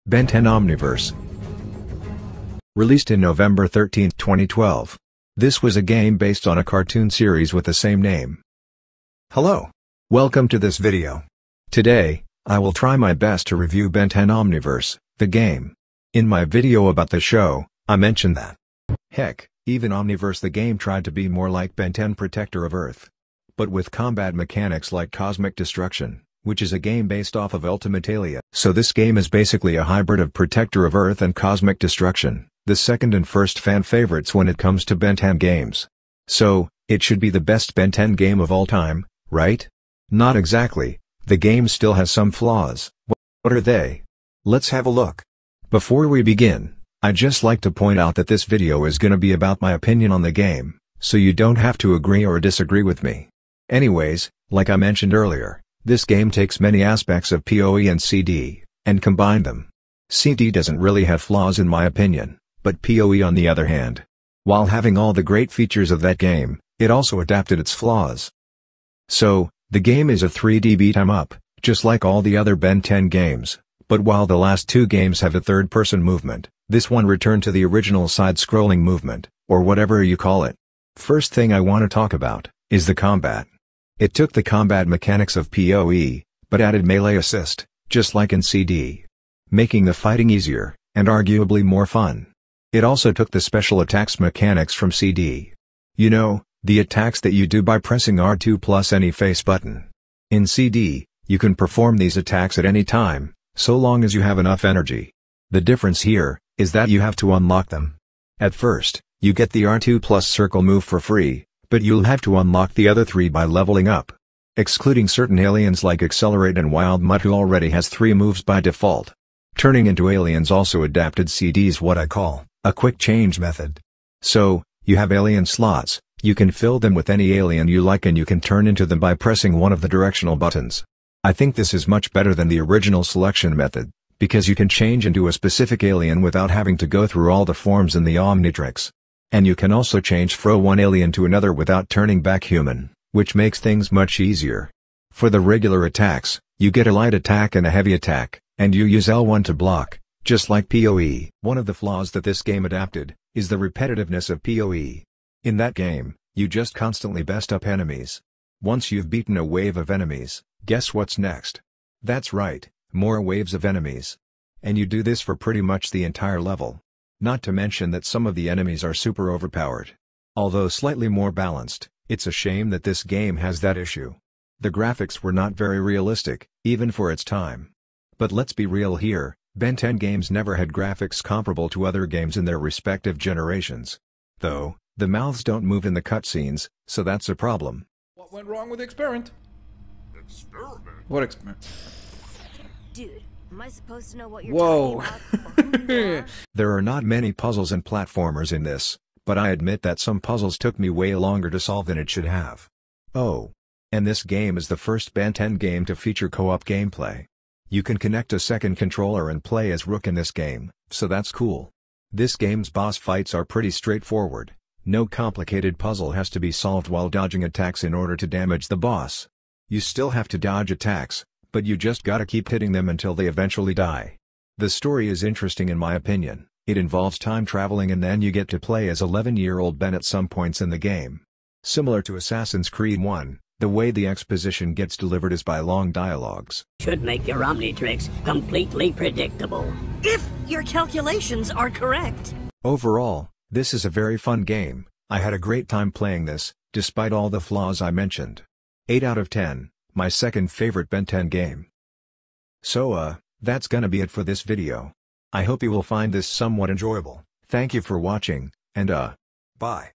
Ben 10 Omniverse. Released in November 13, 2012. This was a game based on a cartoon series with the same name. Hello. Welcome to this video. Today, I will try my best to review Ben 10 Omniverse, the game. In my video about the show, I mentioned that. Heck, even Omniverse the game tried to be more like Ben 10 Protector of Earth. But with combat mechanics like Cosmic Destruction, which is a game based off of Ultimate Alien. So this game is basically a hybrid of Protector of Earth and Cosmic Destruction, the second and first fan favorites when it comes to Ben 10 games. So, it should be the best Ben 10 game of all time, right? Not exactly. The game still has some flaws. What are they? Let's have a look. Before we begin, I'd just like to point out that this video is gonna be about my opinion on the game, so you don't have to agree or disagree with me. Anyways, like I mentioned earlier, this game takes many aspects of PoE and CD, and combine them. CD doesn't really have flaws in my opinion, but PoE on the other hand. While having all the great features of that game, it also adapted its flaws. So, the game is a 3D beat-em-up, just like all the other Ben 10 games, but while the last two games have a third-person movement, this one returned to the original side-scrolling movement, or whatever you call it. First thing I want to talk about, is the combat. It took the combat mechanics of PoE, but added melee assist, just like in CD. Making the fighting easier, and arguably more fun. It also took the special attacks mechanics from CD. You know, the attacks that you do by pressing R2 plus any face button. In CD, you can perform these attacks at any time, so long as you have enough energy. The difference here, is that you have to unlock them. At first, you get the R2 plus circle move for free, but you'll have to unlock the other three by leveling up. Excluding certain aliens like Accelerate and Wild Mutt who already has 3 moves by default. Turning into aliens also adapted CD's what I call, a quick change method. So, you have alien slots, you can fill them with any alien you like and you can turn into them by pressing one of the directional buttons. I think this is much better than the original selection method, because you can change into a specific alien without having to go through all the forms in the Omnitrix. And you can also change from one alien to another without turning back human, which makes things much easier. For the regular attacks, you get a light attack and a heavy attack, and you use L1 to block, just like PoE. One of the flaws that this game adapted, is the repetitiveness of PoE. In that game, you just constantly best up enemies. Once you've beaten a wave of enemies, guess what's next? That's right, more waves of enemies. And you do this for pretty much the entire level. Not to mention that some of the enemies are super overpowered. Although slightly more balanced, it's a shame that this game has that issue. The graphics were not very realistic, even for its time. But let's be real here, Ben 10 games never had graphics comparable to other games in their respective generations. Though, the mouths don't move in the cutscenes, so that's a problem. What went wrong with the experiment? Experiment? What experiment? Dude, am I supposed to know what you're Whoa. talking about? Or who you are? There are not many puzzles and platformers in this, but I admit that some puzzles took me way longer to solve than it should have. Oh. And this game is the first Ben 10 game to feature co-op gameplay. You can connect a second controller and play as Rook in this game, so that's cool. This game's boss fights are pretty straightforward. No complicated puzzle has to be solved while dodging attacks in order to damage the boss. You still have to dodge attacks, but you just gotta keep hitting them until they eventually die. The story is interesting in my opinion. It involves time traveling and then you get to play as 11-year-old Ben at some points in the game. Similar to Assassin's Creed 1, the way the exposition gets delivered is by long dialogues. Should make your Omnitrix completely predictable. If your calculations are correct. Overall, this is a very fun game. I had a great time playing this, despite all the flaws I mentioned. 8 out of 10, my second favorite Ben 10 game. So that's gonna be it for this video. I hope you will find this somewhat enjoyable. Thank you for watching, and bye.